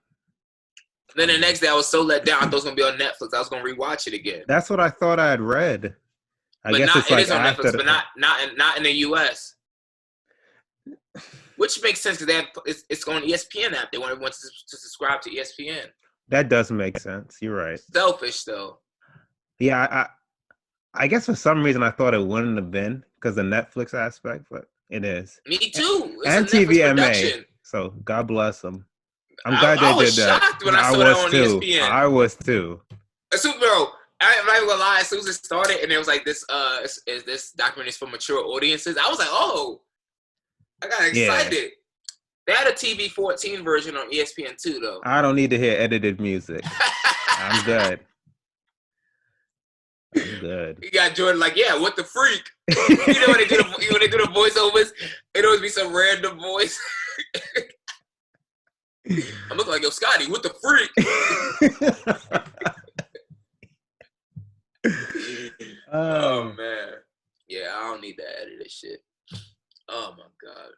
And then the next day I was so let down, I thought it was gonna be on Netflix. I was gonna rewatch it again. That's what I thought I had read. It is on Netflix, but not in the US. Which makes sense because it's on ESPN app. They want everyone to subscribe to ESPN. That does make sense. You're right. Selfish though. Yeah, I guess for some reason I thought it wouldn't have been because of the Netflix aspect, but it is. Me too. It's and TVMA. So God bless them. I'm glad they did that. I was shocked when I saw that on ESPN. I was too. Bro, I'm not even gonna lie. As soon as it started, and it was like this, is this documentary for mature audiences? I was like, oh, I got excited. Yeah. They had a TV 14 version on ESPN too, though. I don't need to hear edited music. I'm good. I'm good. You got Jordan like, yeah, what the freak? You know when they do the voiceovers, it always be some random voice. I'm looking like, yo, Scotty, what the freak? Oh man, yeah, I don't need that edited shit. Oh my god,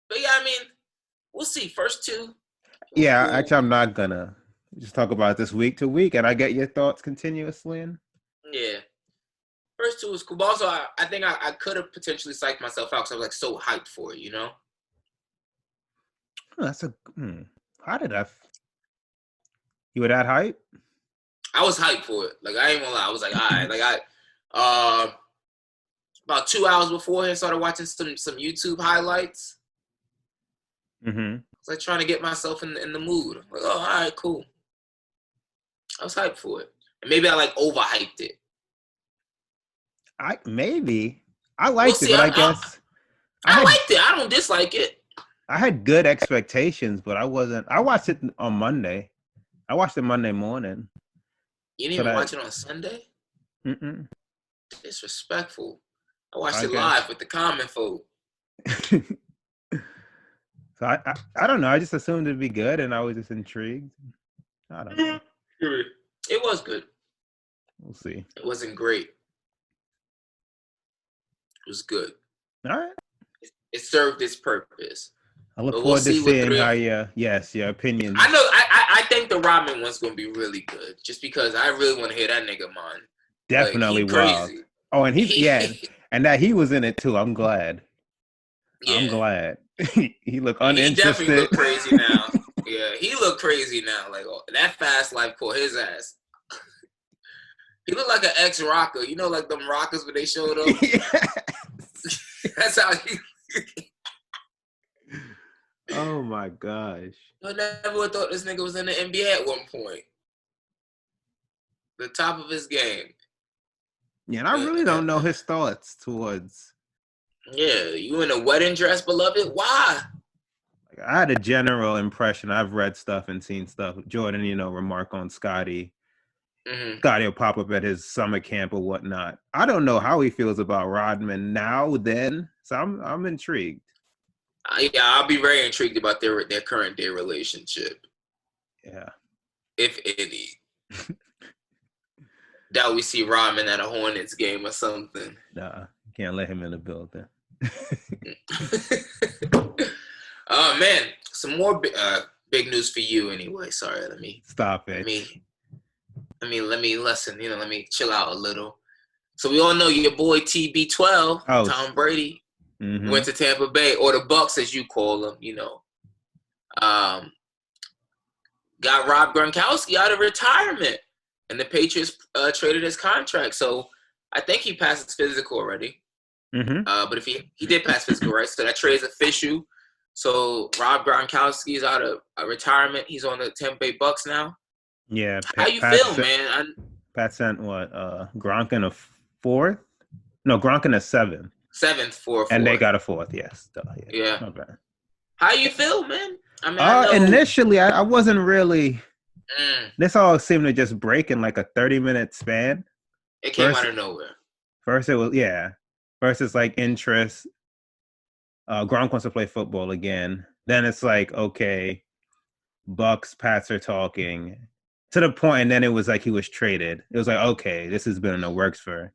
but yeah, I mean, we'll see. First 2. Yeah, cool. Actually, I'm not gonna just talk about this week to week, and I get your thoughts continuously. Yeah, first 2 was cool. But also, I think I could have potentially psyched myself out because I was like so hyped for it, you know. That's a. How did I? You were that hype? I was hyped for it. Like I ain't gonna lie, I was like, all right. Like about 2 hours beforehand, started watching some YouTube highlights. Mm-hmm. I was like trying to get myself in the mood. I'm like, oh, all right, cool. I was hyped for it, and maybe I like overhyped it. I liked it, but I guess I liked it. I don't dislike it. I had good expectations, but I wasn't. I watched it on Monday. I watched it Monday morning. You didn't even watch it on Sunday? Mm-mm. Disrespectful. I watched it live with the common folk. So I don't know. I just assumed it'd be good, and I was just intrigued. I don't know. It was good. We'll see. It wasn't great. It was good. All right. It served its purpose. I look forward to seeing how your opinions. I know. I think the Rodman one's gonna be really good, just because I really want to hear that nigga man. Definitely wild. Crazy. Oh, and and that he was in it too. I'm glad. Yeah. I'm glad. He looked uninterested. He definitely looked crazy now. Yeah, he looked crazy now. Like that fast life caught his ass. He looked like an ex-rocker. You know, like them rockers when they showed up? That's how he... Oh, my gosh. I never would have thought this nigga was in the NBA at one point. The top of his game. Yeah, and I really don't know his thoughts towards... Yeah, you in a wedding dress, beloved? Why? Like, I had a general impression. I've read stuff and seen stuff. Jordan, remark on Scotty. Mm-hmm. Scotty will pop up at his summer camp or whatnot. I don't know how he feels about Rodman now, then. So I'm intrigued. Yeah, I'll be very intrigued about their current day relationship. Yeah. If any. Doubt we see Rodman at a Hornets game or something. Nah, can't let him in the building. Oh, man. Some more big news for you anyway. Sorry, let me... Stop it. Let me listen, let me chill out a little. So we all know your boy TB12, Tom Brady, went to Tampa Bay, or the Bucks as you call them, got Rob Gronkowski out of retirement, and the Patriots traded his contract. So I think he passed his physical already. But if he did pass physical, right? So that trade is official. So Rob Gronkowski is out of retirement. He's on the Tampa Bay Bucks now. Yeah. How you feel, man? Pat sent what? Gronk in a 4th? No, Gronk in a 7th. 7th for a 4th. And they got a 4th, yes. Yeah. Not bad. How you feel, man? I mean, initially, I wasn't really... This all seemed to just break in like a 30-minute span. It came out of nowhere. First, it was, First, it's like interest. Gronk wants to play football again. Then it's like, okay, Bucks, Pats are talking to the point, and then it was like he was traded. It was like, okay, this has been in the works for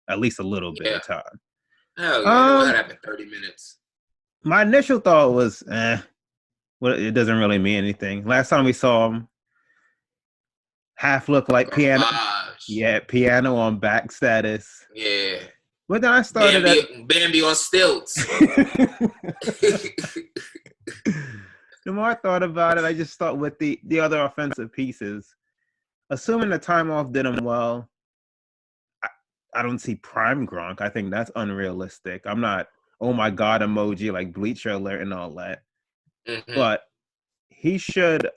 at least a little bit of time. Hell yeah, that happened 30 minutes. My initial thought was, well, it doesn't really mean anything. Last time we saw him, half looked like piano. Yeah, piano on back status. Yeah. But then I started Bambi on stilts. The more I thought about it, I just thought with the other offensive pieces, assuming the time off did him well, I don't see prime Gronk. I think that's unrealistic. I'm not, oh my God emoji, like Bleacher Alert and all that. But he should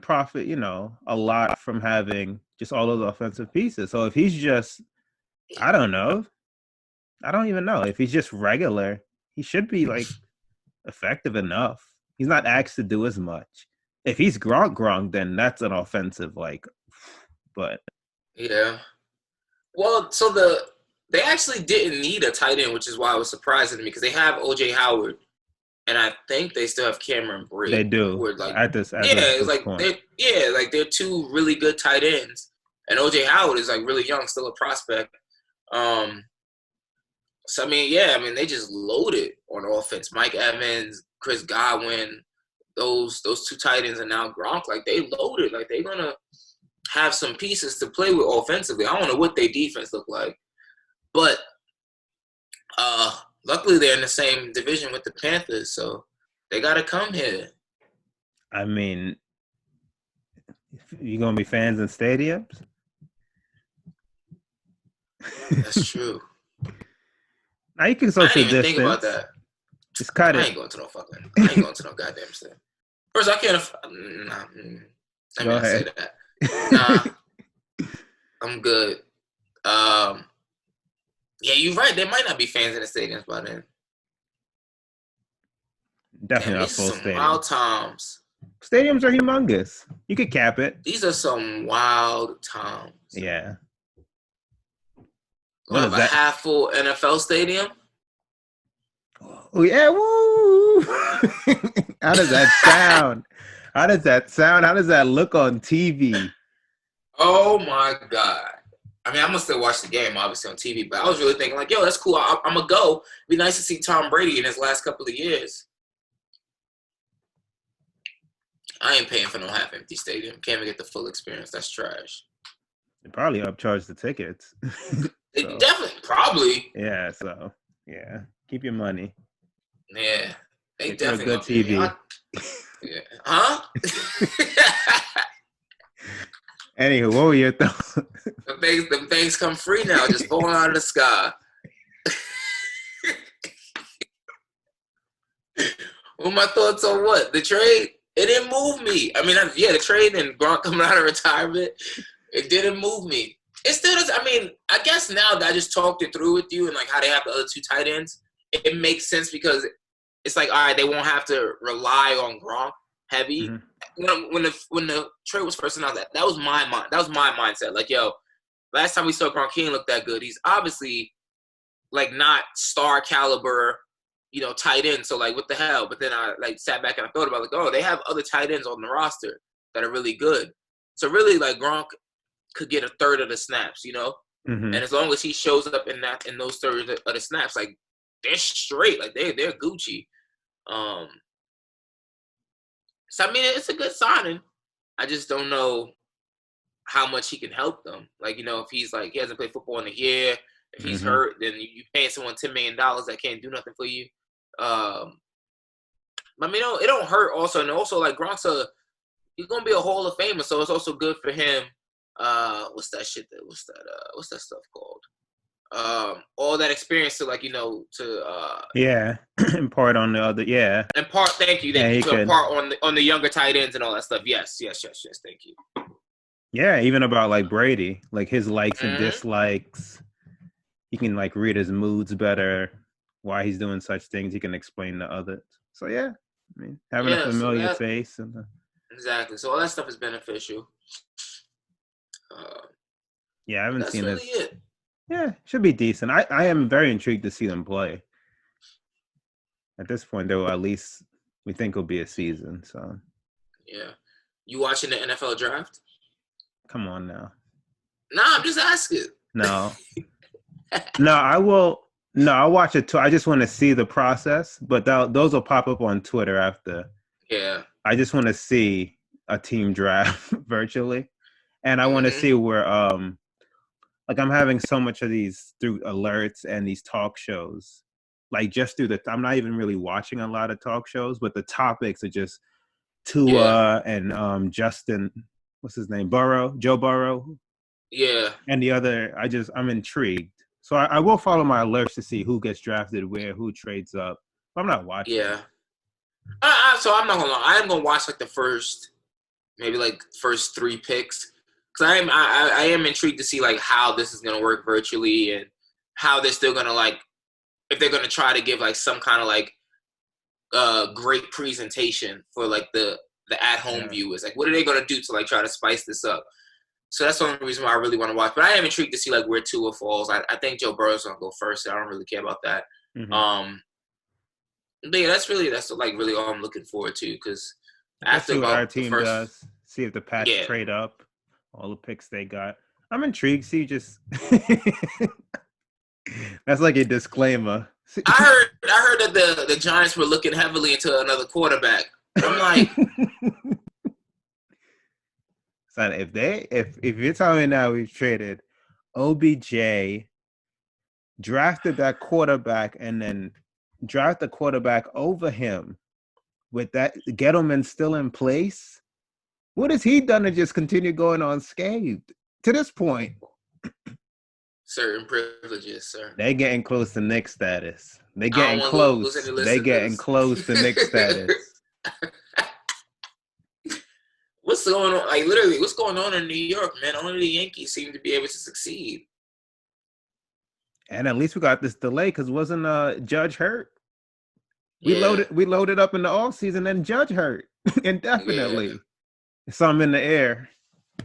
profit, a lot from having just all those offensive pieces. So if he's just, I don't even know. If he's just regular, he should be like effective enough. He's not asked to do as much. If he's Gronk, then that's an offensive, but. Yeah. Well, so they actually didn't need a tight end, which is why it was surprising to me, because they have O.J. Howard, and I think they still have Cameron Brate. They do. At this point. They're two really good tight ends, and O.J. Howard is like really young, still a prospect. So they just loaded on offense. Mike Evans, Chris Godwin, those two tight ends, and now Gronk, like they loaded, like they're gonna have some pieces to play with offensively. I don't know what their defense look like, but luckily they're in the same division with the Panthers, so they gotta come here. I mean, you gonna be fans in stadiums? That's true. Now you can social distance. I didn't even think about that. Just cut it. I ain't going to no goddamn stadium. First, I can't. I say that. Nah, I'm good. Yeah, you're right. There might not be fans in the stadiums by then. Definitely not full stadium. Wild times. Stadiums are humongous. You could cap it. These are some wild times. Yeah. We'll have a half full NFL stadium. Oh yeah, woo! How does that sound? How does that look on TV? Oh my God. I mean, I'm gonna still watch the game, obviously, on TV, but I was really thinking, like, yo, that's cool. I'm gonna go. It'd be nice to see Tom Brady in his last couple of years. I ain't paying for no half-empty stadium. Can't even get the full experience. That's trash. They probably upcharge the tickets. They definitely, probably. Yeah, so, yeah. Keep your money. Yeah. They Get definitely. good TV. Yeah. Huh? Anywho, what were your thoughts? Them things come free now, just falling out of the sky. Well, my thoughts on what? The trade? It didn't move me. I mean, the trade and Gronk coming out of retirement, it didn't move me. It still does. I mean, I guess now that I just talked it through with you and like how they have the other two tight ends, it makes sense because it's like, all right, they won't have to rely on Gronk heavy. Mm-hmm. When the trade was first announced, that was my mind. That was my mindset. Like, yo, last time we saw Gronk, he didn't look that good. He's obviously like not star caliber, tight end. So like, what the hell? But then I like sat back and I thought about like, oh, they have other tight ends on the roster that are really good. So really, like Gronk could get a third of the snaps, mm-hmm. And as long as he shows up in those thirds of the snaps, like they're straight, like they're Gucci. So I mean, it's a good signing. I just don't know how much he can help them. Like, if he's like he hasn't played football in a year, if he's mm-hmm. hurt, then you paying someone $10 million that can't do nothing for you. I mean, it don't hurt also, and also like Gronk's he's gonna be a Hall of Famer, so it's also good for him. What's that stuff called? All that experience to impart on the other, impart. Thank you. To impart on the younger tight ends and all that stuff. Yes. Thank you. Yeah, even about like Brady, like his likes mm-hmm. and dislikes. He can like read his moods better. Why he's doing such things, he can explain to others. So yeah, I mean, having a familiar face and exactly. So all that stuff is beneficial. I haven't seen really this. It. Yeah, should be decent. I am very intrigued to see them play. At this point, though, at least we think it'll be a season. So yeah, you watching the NFL draft? Come on now. Nah, I'm just asking. No, I will. No, I'll watch it too. I just want to see the process, but those will pop up on Twitter after. Yeah. I just want to see a team draft virtually, and I want to see where like I'm having so much of these through alerts and these talk shows, like just through I'm not even really watching a lot of talk shows, but the topics are just Tua and Justin, what's his name, Joe Burrow. Yeah. And the other, I'm intrigued. So I will follow my alerts to see who gets drafted where, who trades up. But I'm not watching. Yeah. So I'm not gonna lie. I am gonna watch like the first 3 picks. Because I am intrigued to see like how this is gonna work virtually and how they're still gonna like if they're gonna try to give like some kind of like great presentation for like the at-home viewers. Like what are they gonna do to like try to spice this up? So that's the only reason why I really want to watch. But I am intrigued to see like where Tua falls. I think Joe Burrow's gonna go first. So I don't really care about that. Mm-hmm. But yeah, that's like really all I'm looking forward to because after what our team does, see if the Pats trade up, all the picks they got. I'm intrigued. See, just that's like a disclaimer. I heard that the Giants were looking heavily into another quarterback. I'm like. Son, if you're telling me now we've traded OBJ, drafted that quarterback, and then draft the quarterback over him with that Gettleman still in place, what has he done to just continue going unscathed to this point? Certain privileges, sir. They're getting close to Nick status. They're getting close. They're getting close to Nick status. What's going on? Like literally, what's going on in New York, man? Only the Yankees seem to be able to succeed. And at least we got this delay because wasn't Judge hurt? We loaded up in the offseason and Judge hurt indefinitely. Yeah. Something in the air.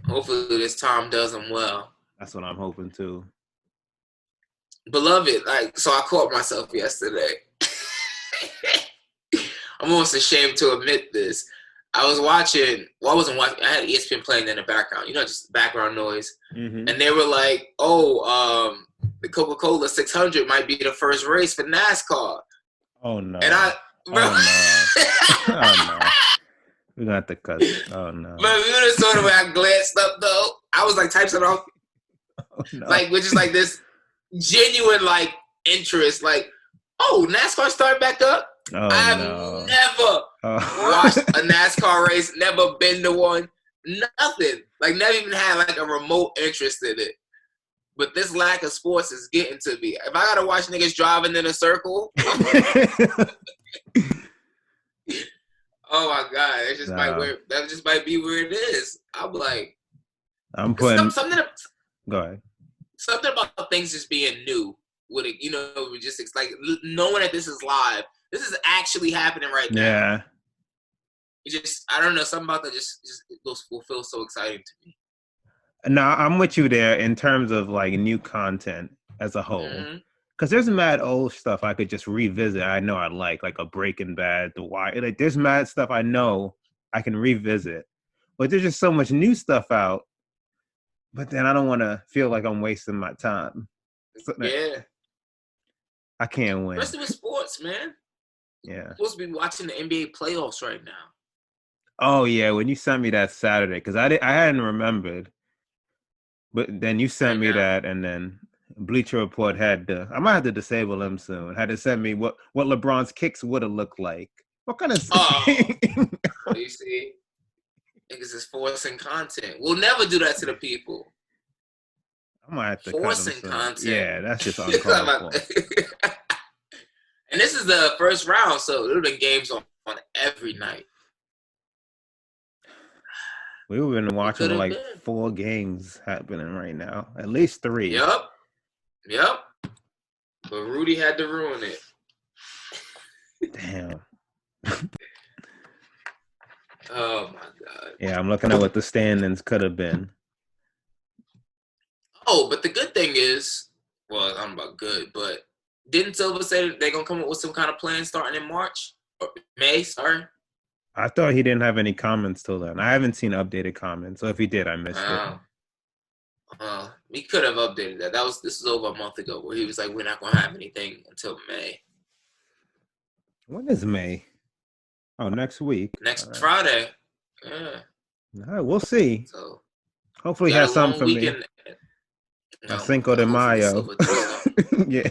Hopefully this Tom does him well. That's what I'm hoping too. Beloved, so I caught myself yesterday. I'm almost ashamed to admit this. I wasn't watching. I had ESPN playing in the background, just background noise. Mm-hmm. And they were like, the Coca-Cola 600 might be the first race for NASCAR. Oh, no. And Oh, no. We got the cut. Oh, no. But you know the sort of way I glanced up, though? I was like, types it off. Oh, no. Like, which is like this genuine, like, interest. Like, NASCAR started back up? Oh I've no. never watched Oh. a NASCAR race, never been to one, nothing. Like, never even had like a remote interest in it. But this lack of sports is getting to me. If I gotta watch niggas driving in a circle, oh my god, No, that just might be where it is. I'm like, I'm it's putting. something Go ahead. something about things just being new with it. You know, just like knowing that this is live. This is actually happening right now. Yeah. It just, I don't know, something about that just will feel so exciting to me. No, I'm with you there in terms of like new content as a whole. Mm-hmm. Because there's mad old stuff I could just revisit. I know I like a Breaking Bad, The Wire. Like there's mad stuff I know I can revisit. But there's just so much new stuff out. But then I don't want to feel like I'm wasting my time. So Yeah. I can't win. Especially with sports, man. Yeah. You're supposed to be watching the NBA playoffs right now. Oh yeah, when you sent me that Saturday, because I hadn't remembered. But then you sent Right me now. that, and then Bleacher Report had I might have to disable them soon. Had to send me what LeBron's kicks would have looked like. What kind of? Oh, you see, niggas is forcing content. We'll never do that to the people. I might have to Forcing cut them soon. content. Yeah, that's just uncalled for. And this is the first round, so there have been games on every night. We've been watching like 4 games happening right now, at least 3. Yep. But Rudy had to ruin it. Damn. Oh my god. Yeah, I'm looking at what the standings could have been. Oh, but the good thing is, well, I'm about good, but didn't Silva say they're gonna come up with some kind of plan starting in March or May? Sorry. I thought he didn't have any comments till then. I haven't seen updated comments, so if he did, I missed it. He could have updated that. This was over a month ago, where he was like, "We're not gonna have anything until May." When is May? Oh, next week. Next Friday. Yeah. All right, we'll see. So hopefully, he has something for weekend. me. Cinco de Mayo. Yeah.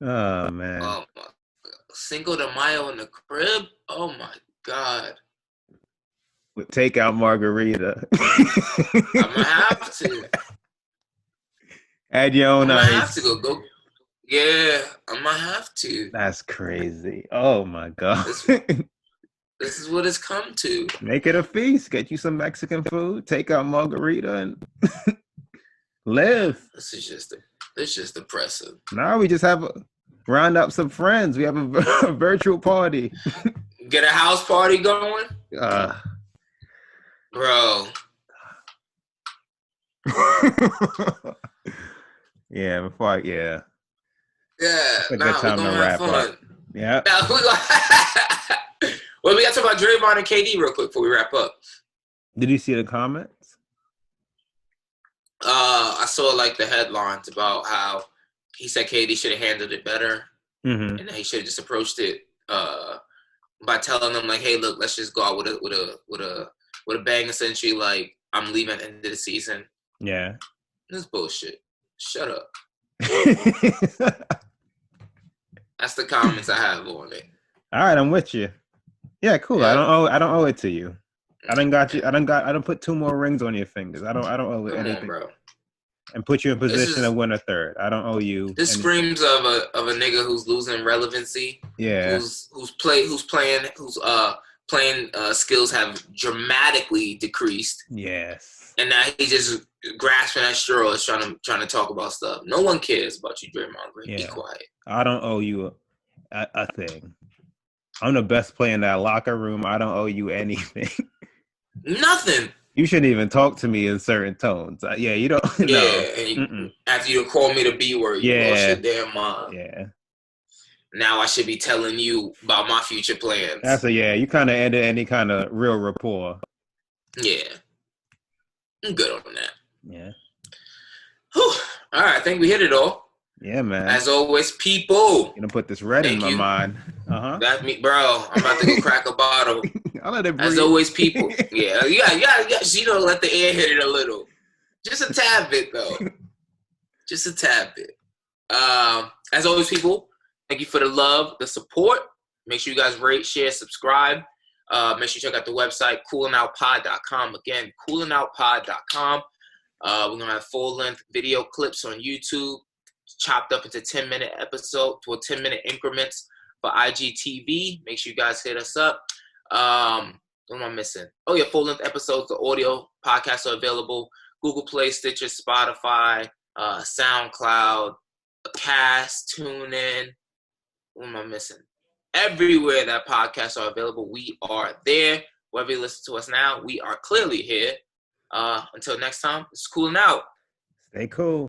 Oh man. Oh my. Cinco de Mayo in the crib? Oh my god. With takeout margarita. I'm gonna have to. Add your own ice. I'm gonna have to go. Yeah, I'm gonna have to. That's crazy. Oh my god. This is what it's come to. Make it a feast. Get you some Mexican food. Take out margarita and live. This is just depressing. Now we just have round up some friends. We have a virtual party. Get a house party going, bro. Yeah. Yeah. It's a good time to wrap up. Yeah. Well, we got to talk about Draymond and KD real quick before we wrap up. Did you see the comments? I saw like the headlines about how he said KD should have handled it better, and he should have just approached it by telling them like, "Hey, look, let's just go out with a bang, essentially. Like, I'm leaving at the end of the season." Yeah. This bullshit. Shut up. That's the comments I have on it. All right, I'm with you. Yeah, cool. Yeah. I don't owe it to you. I don't put 2 more rings on your fingers. I don't owe it anything, bro. And put you in position to win a third. I don't owe you. This screams of a nigga who's losing relevancy. Yeah. Whose playing skills have dramatically decreased. Yes. And now he's just grasping at straws, trying to talk about stuff. No one cares about you, Draymond Green. Yeah. Be quiet. I don't owe you a thing. I'm the best player in that locker room. I don't owe you anything. Nothing. You shouldn't even talk to me in certain tones. Yeah, you don't. Yeah. No. After you call me the B word, you lost your damn mind. Yeah. Now I should be telling you about my future plans. You kind of ended any kind of real rapport. Yeah. I'm good on that. Yeah. Whew. All right, I think we hit it all. Yeah, man. As always, people. You're gonna put this red in my mind. That's me, bro. I'm about to go crack a bottle. I'll let it breathe. As always, people. Yeah. Let the air hit it a little. Just a tad bit, though. Just a tad bit. As always, people, Thank you for the love, the support. Make sure you guys rate, share, subscribe. Make sure you check out the website, coolingoutpod.com. Again, coolingoutpod.com. We're going to have full-length video clips on YouTube, chopped up into 10-minute episodes or 10-minute increments for IGTV. Make sure you guys hit us up. What am I missing? Oh, yeah, full-length episodes. The audio podcasts are available. Google Play, Stitcher, Spotify, SoundCloud, Cast, TuneIn. What am I missing? Everywhere that podcasts are available, we are there. Whether you listen to us now, we are clearly here. Until next time, it's cooling out. Stay cool.